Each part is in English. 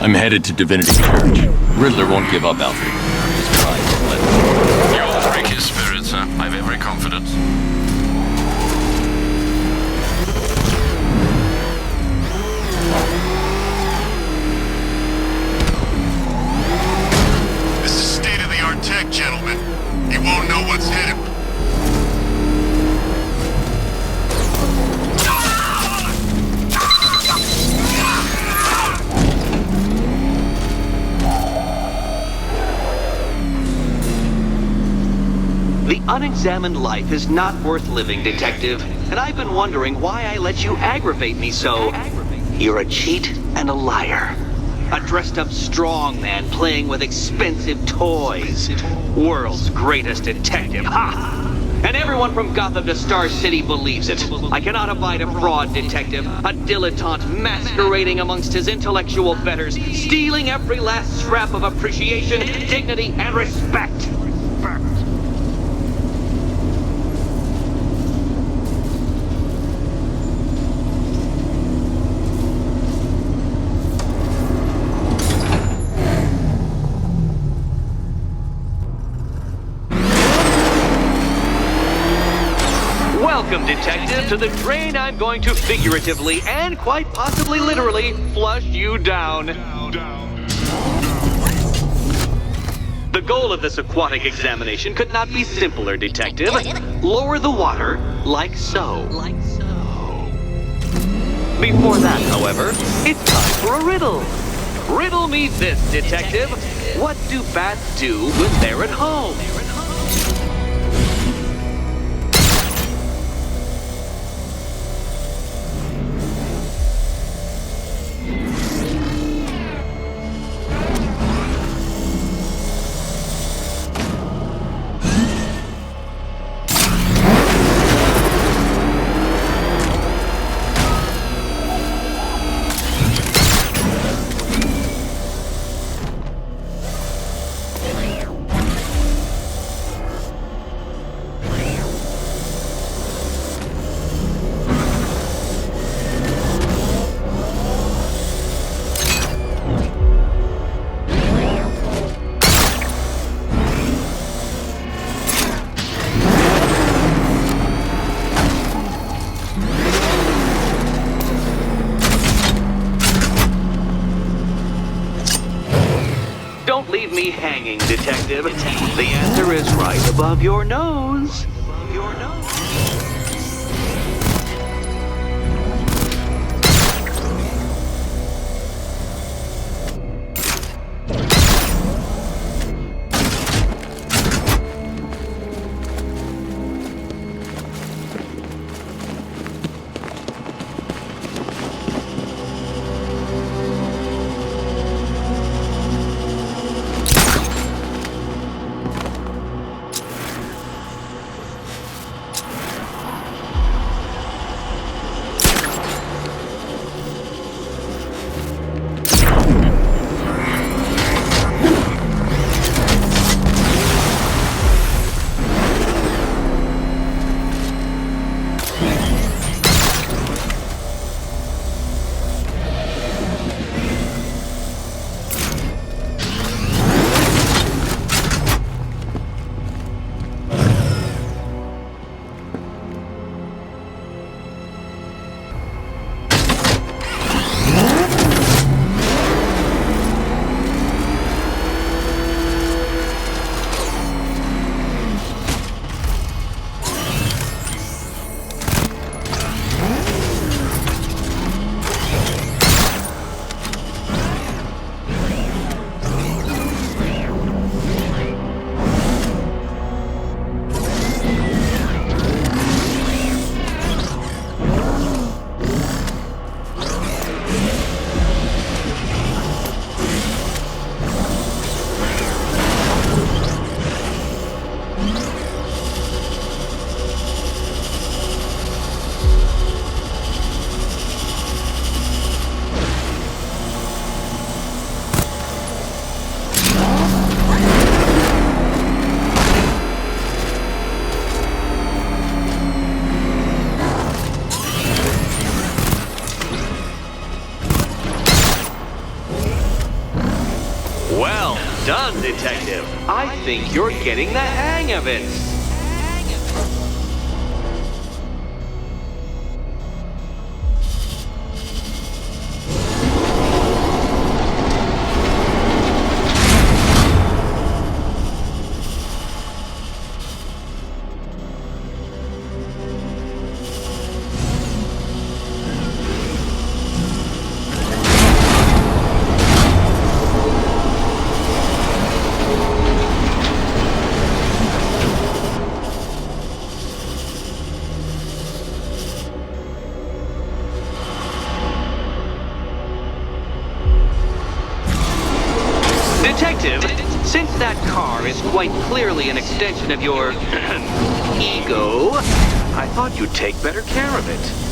I'm headed to Divinity Church. Riddler won't give up, Alfred. His pride won't let him. You'll break his spirit, sir. I've every confidence. This is state-of-the-art tech, gentlemen. He won't know what's hit him. The unexamined life is not worth living, Detective, and I've been wondering why I let you aggravate me so. You're a cheat and a liar. A dressed-up strongman playing with expensive toys. World's greatest detective, ha! And everyone from Gotham to Star City believes it. I cannot abide a fraud detective, a dilettante masquerading amongst his intellectual betters, stealing every last scrap of appreciation, dignity, and respect. Welcome, Detective, to the drain I'm going to figuratively and quite possibly literally flush you down. The goal of this aquatic examination could not be simpler, Detective. Lower the water like so. Before that, however, it's time for a riddle. Riddle me this, Detective. What do bats do when they're at home? Leave me hanging, Detective. The answer is right above your nose. Detective, I think you're getting the hang of it. Since that car is quite clearly an extension of your ego, I thought you'd take better care of it.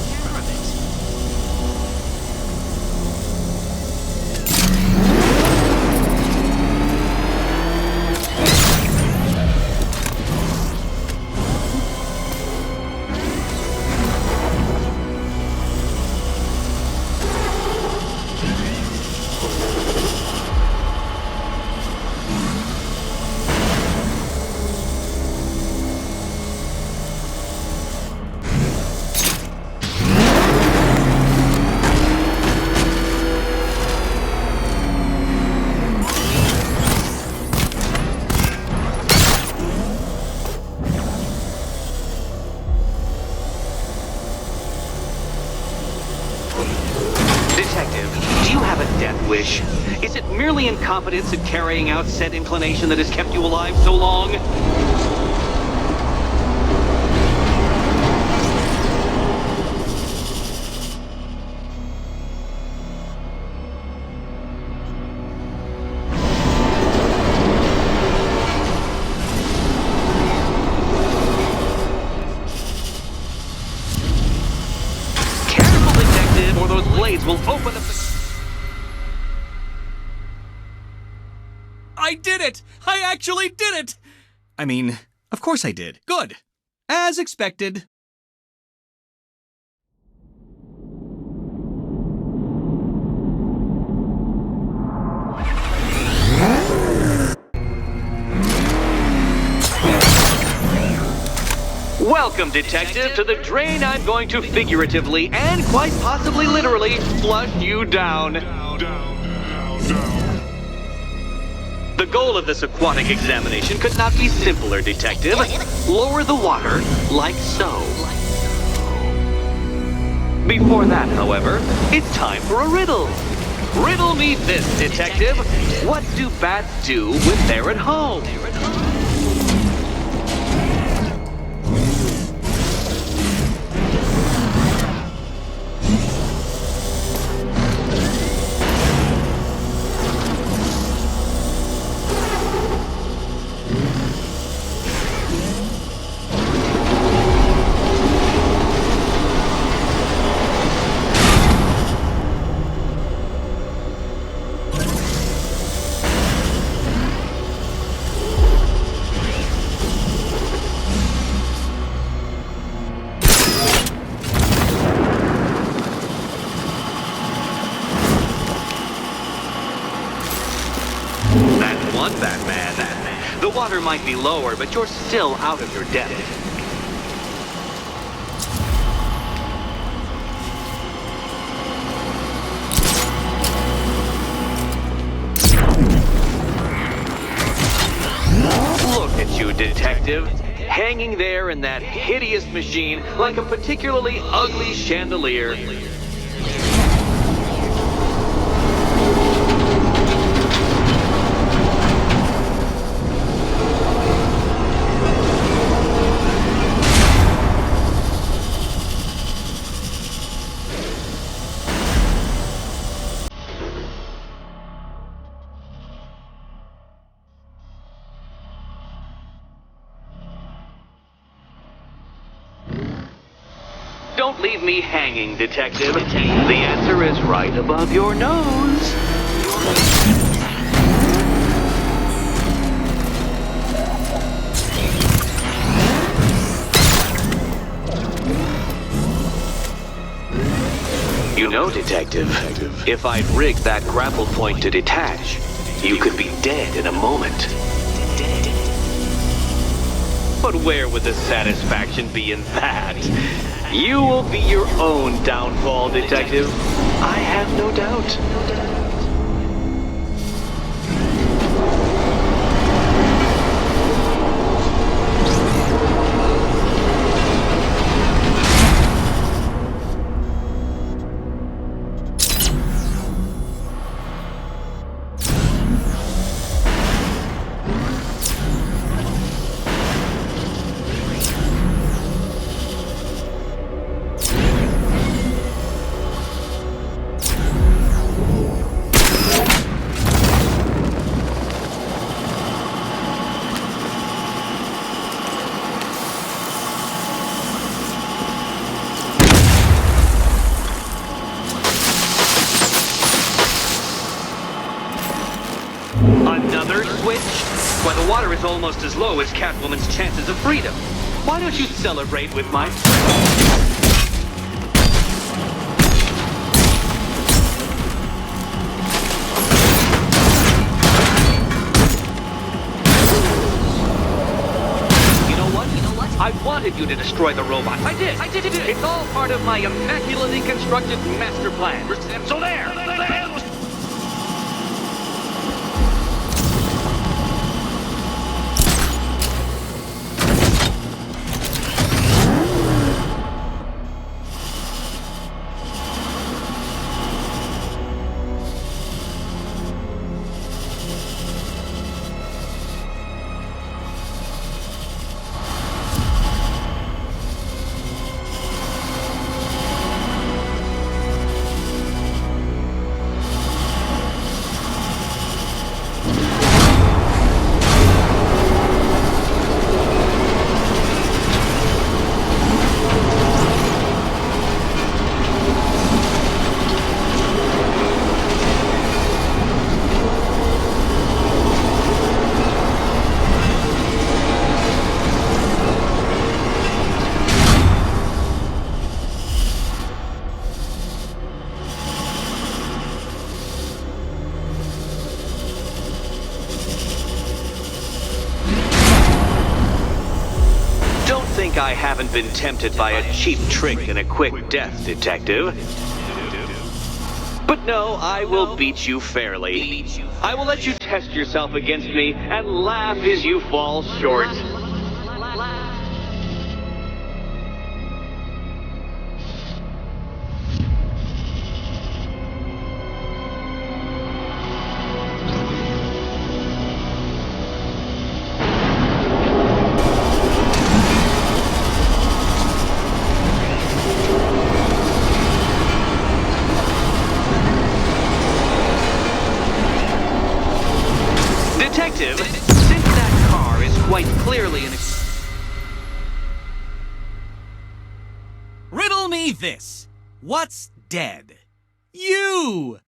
Wish? Is it merely incompetence in carrying out said inclination that has kept you alive so long? Careful, detective, or those blades will open up the... I did it! I actually did it! I mean, of course I did. Good. As expected. Welcome, detective, to the drain I'm going to figuratively and quite possibly literally flush you down. The goal of this aquatic examination could not be simpler, detective. Lower the water, like so. Before that, however, it's time for a riddle. Riddle me this, detective. What do bats do when they're at home? Batman. The water might be lower, but you're still out of your depth. Look at you, detective. Hanging there in that hideous machine like a particularly ugly chandelier. Don't leave me hanging, detective. The answer is right above your nose. You know, detective, if I'd rigged that grapple point to detach, you could be dead in a moment. But where would the satisfaction be in that? You will be your own downfall, Detective. I have no doubt. Another switch? Why, the water is almost as low as Catwoman's chances of freedom. Why don't you celebrate with my friend? I wanted you to destroy the robot. I did. It's all part of my immaculately constructed master plan. So there. I haven't been tempted by a cheap trick and a quick death, Detective. But no, I will beat you fairly. I will let you test yourself against me and laugh as you fall short. Since that car is quite clearly an... Riddle me this. What's dead? You!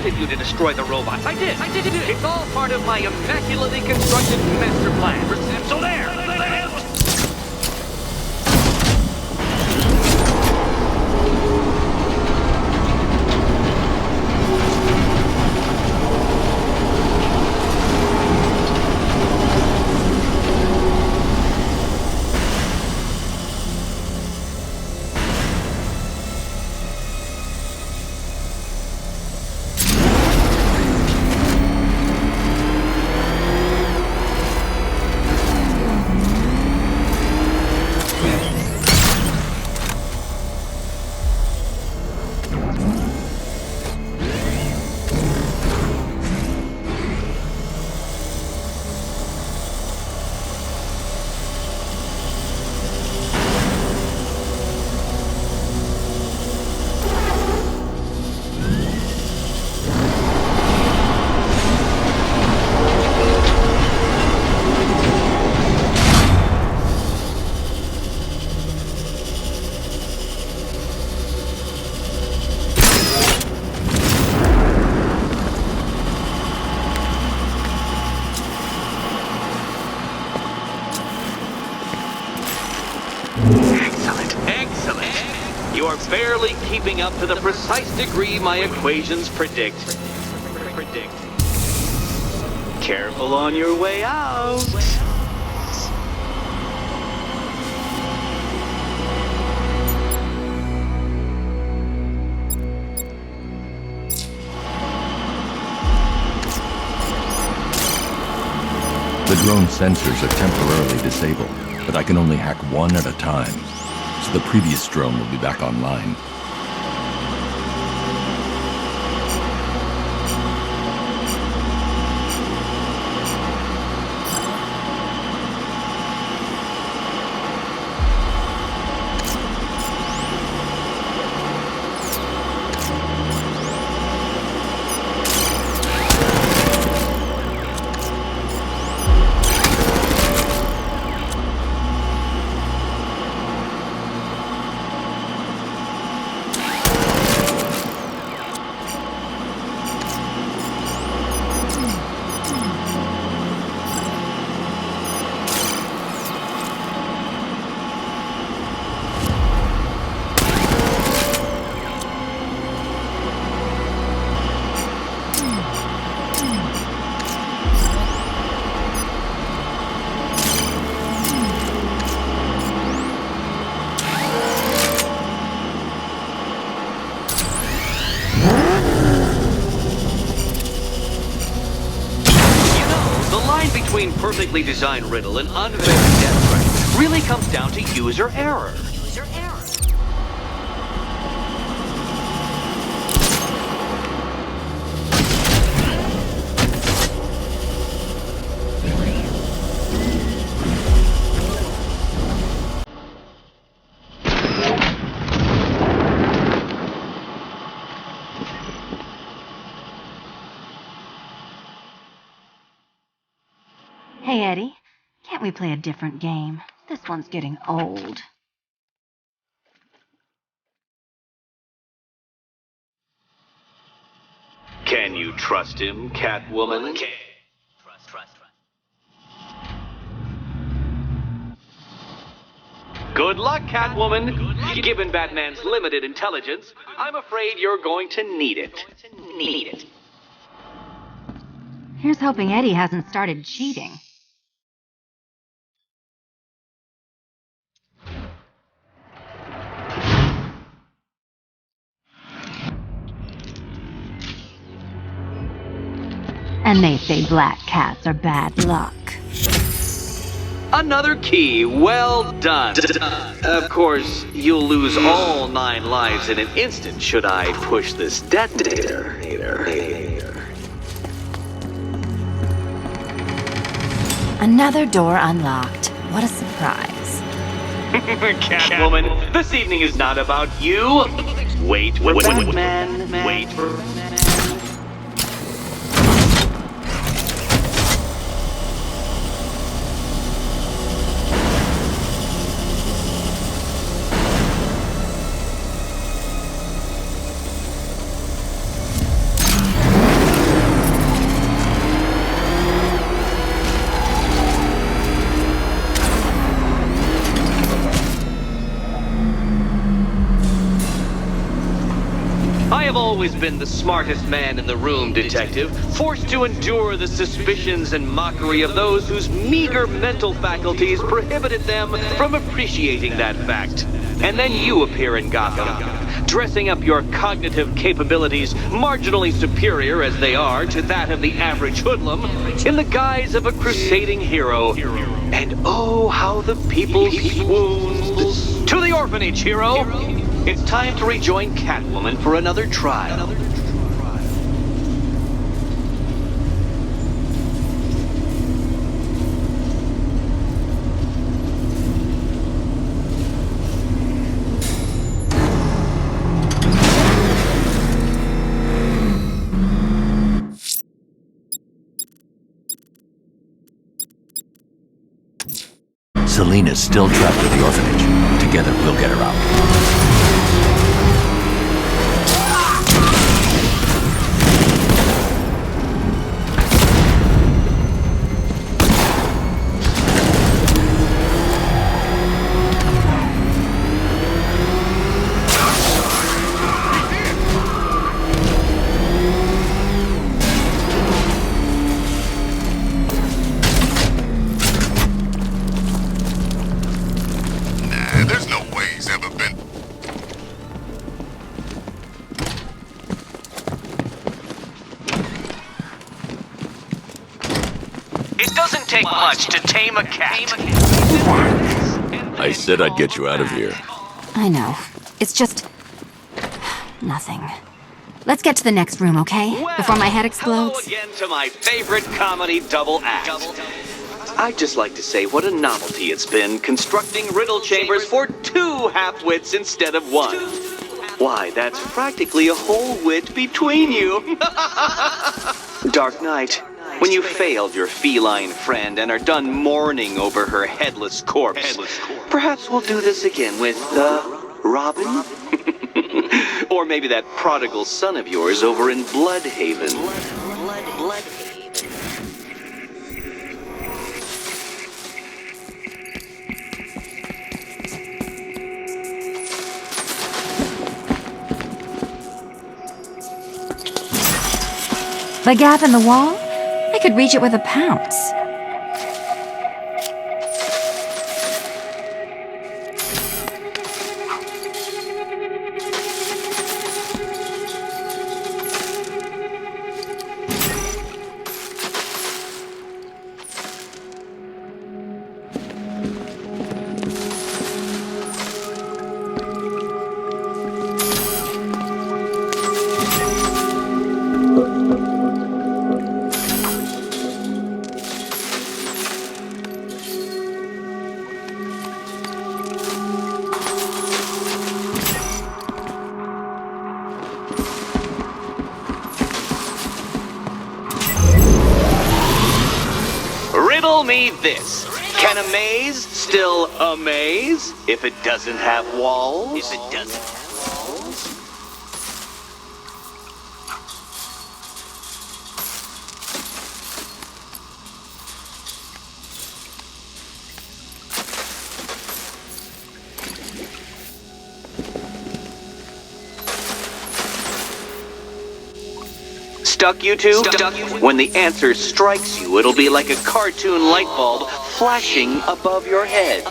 You to destroy the robots. I did. It's all part of my immaculately constructed master plan. So there. barely keeping up to the precise degree my equations predict. Careful on your way out. The drone sensors are temporarily disabled, but I can only hack one at a time, so the previous drone will be back online. Perfectly designed riddle and unfair death threat really comes down to user error. Hey, Eddie, can't we play a different game? This one's getting old. Can you trust him, Catwoman? Trust. Good luck, Catwoman. Given Batman's limited intelligence, I'm afraid you're going to need it. Here's hoping Eddie hasn't started cheating. And they say black cats are bad luck. Another key, well done. Of course, you'll lose all 9 lives in an instant should I push this detonator. Another door unlocked. What a surprise. Catwoman, this evening is not about you. Wait for Batman. Wait for Batman. I've always been the smartest man in the room, Detective, forced to endure the suspicions and mockery of those whose meager mental faculties prohibited them from appreciating that fact. And then you appear in Gotham, dressing up your cognitive capabilities marginally superior as they are to that of the average hoodlum, in the guise of a crusading hero. And oh, how the people swooned. To the orphanage, hero! It's time to rejoin Catwoman for another trial. Selina's still trapped at the orphanage. Together, we'll get her out. It doesn't take much to tame a cat. I said I'd get you out of here. I know. It's just... nothing. Let's get to the next room, okay? Before my head explodes. Hello again to my favorite comedy double act. I'd just like to say what a novelty it's been constructing riddle chambers for 2 half-wits instead of 1. Why, that's practically a whole wit between you. Dark Knight, when you failed your feline friend and are done mourning over her headless corpse, perhaps we'll do this again with, Robin? Or maybe that prodigal son of yours over in Bloodhaven. The gap in the wall? I could reach it with a pounce. Riddle me this. Can a maze still amaze if it doesn't have walls? Stuck, you two? When the answer strikes you, it'll be like a cartoon light bulb flashing above your head.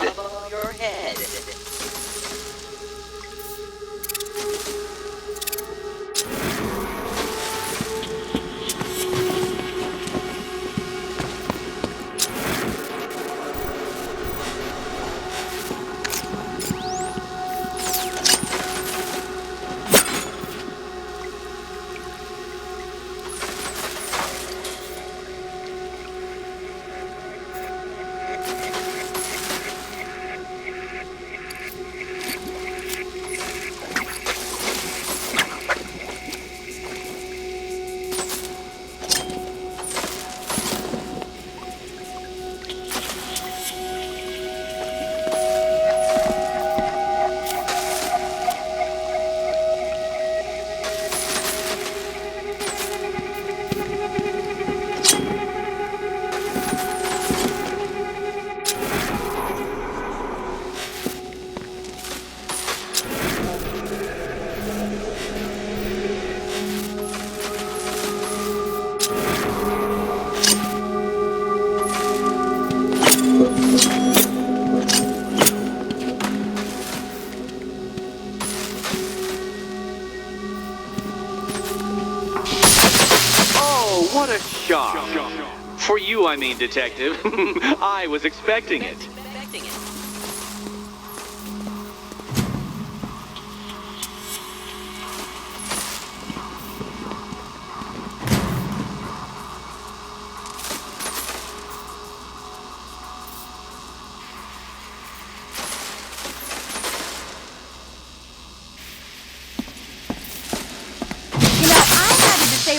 What a shock. For you, I mean, Detective. I was expecting it.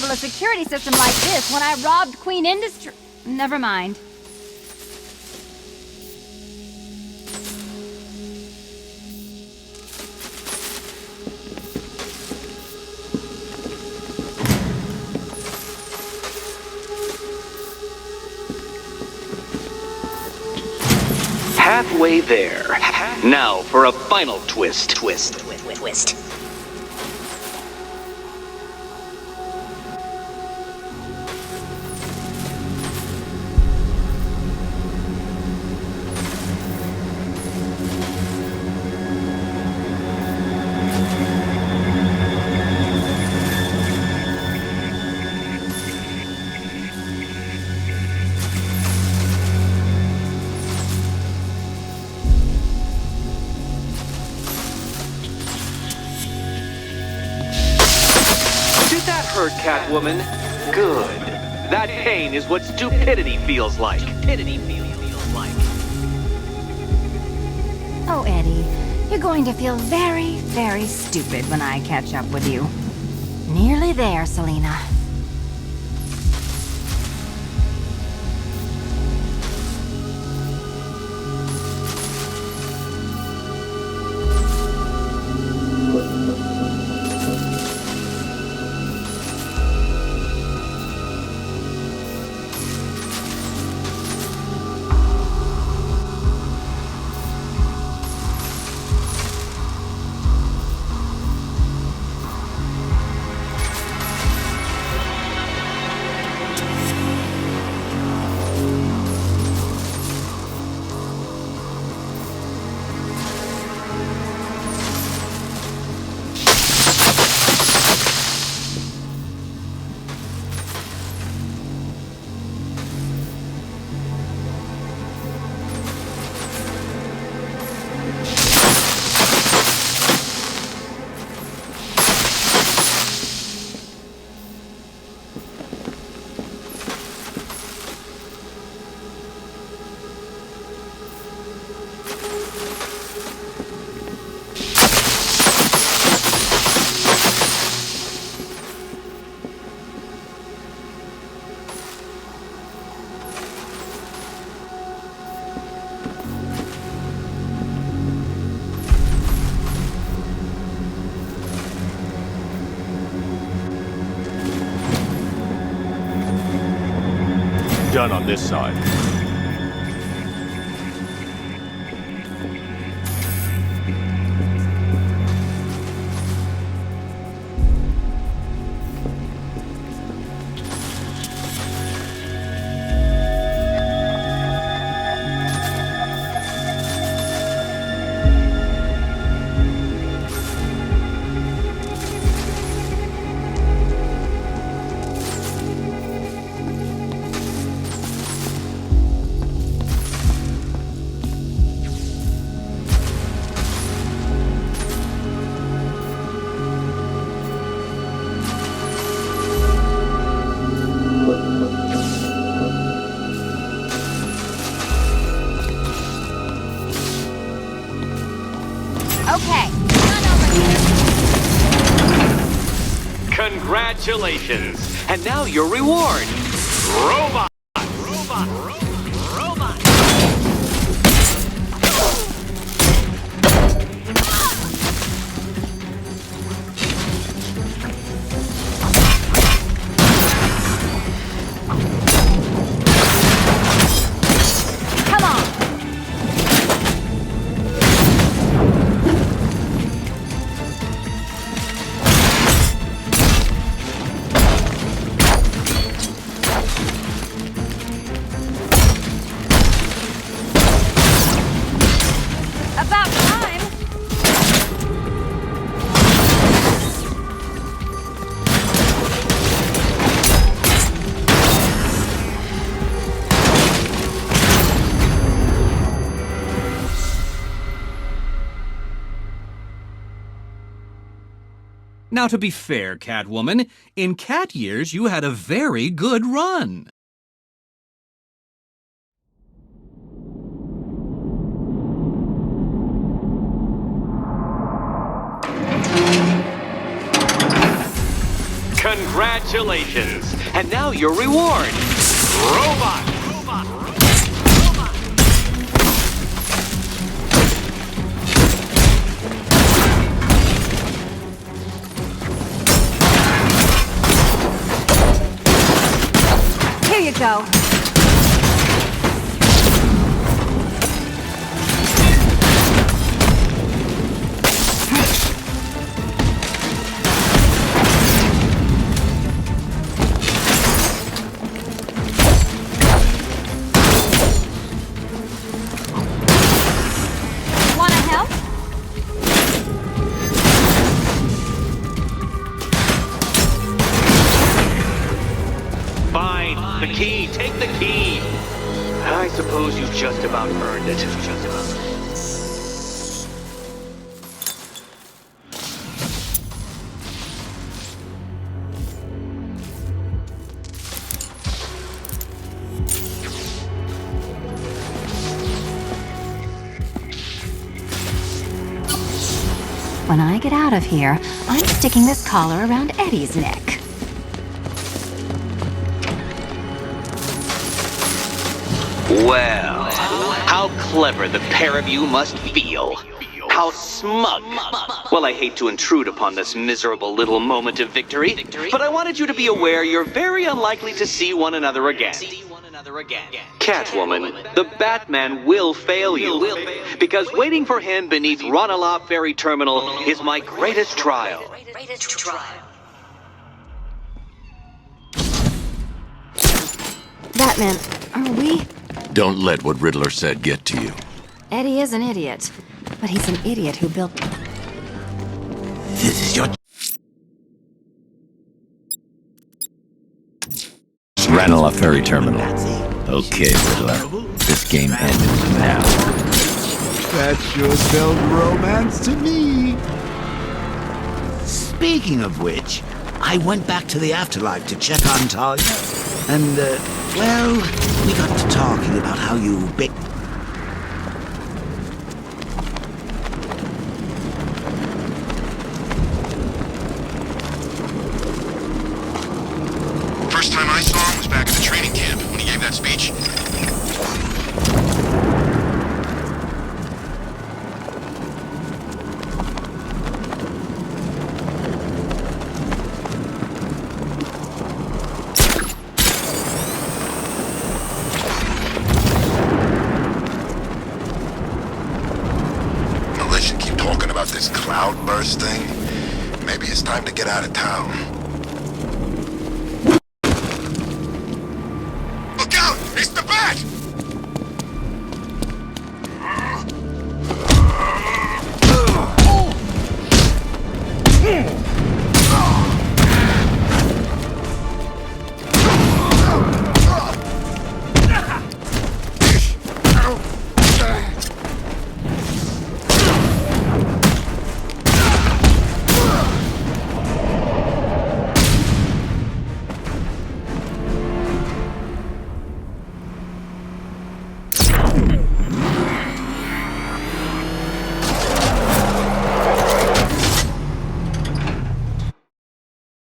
A security system like this when I robbed Queen Industry. Never mind. Halfway there. Now for a final twist. Twist. Catwoman. Good. That pain is what stupidity feels like. Oh, Eddie, you're going to feel very, very stupid when I catch up with you. Nearly there, Selina. Done on this side. Congratulations! And now your reward! Robot! Robot! Robot! Come on! Now, to be fair, Catwoman, in cat years you had a very good run. Congratulations! And now your reward! Robot! Robot! Here you go. The key! Take the key! I suppose you've just about earned it. When I get out of here, I'm sticking this collar around Eddie's neck. Well, how clever the pair of you must feel. How smug. Well, I hate to intrude upon this miserable little moment of victory, but I wanted you to be aware you're very unlikely to see one another again. Catwoman, the Batman will fail you, because waiting for him beneath Ronalop Ferry Terminal is my greatest trial. Batman, are we? Don't let what Riddler said get to you. Eddie is an idiot, but he's an idiot who built... This is your... Ranelagh Ferry Terminal. Okay, Riddler. This game ends now. That sure spelled romance to me. Speaking of which, I went back to the afterlife to check on Todd, and, well, we got to talking about how you First time I saw him was back at the training camp when he gave that speech. Unless you keep talking about this cloudburst thing, maybe it's time to get out of town.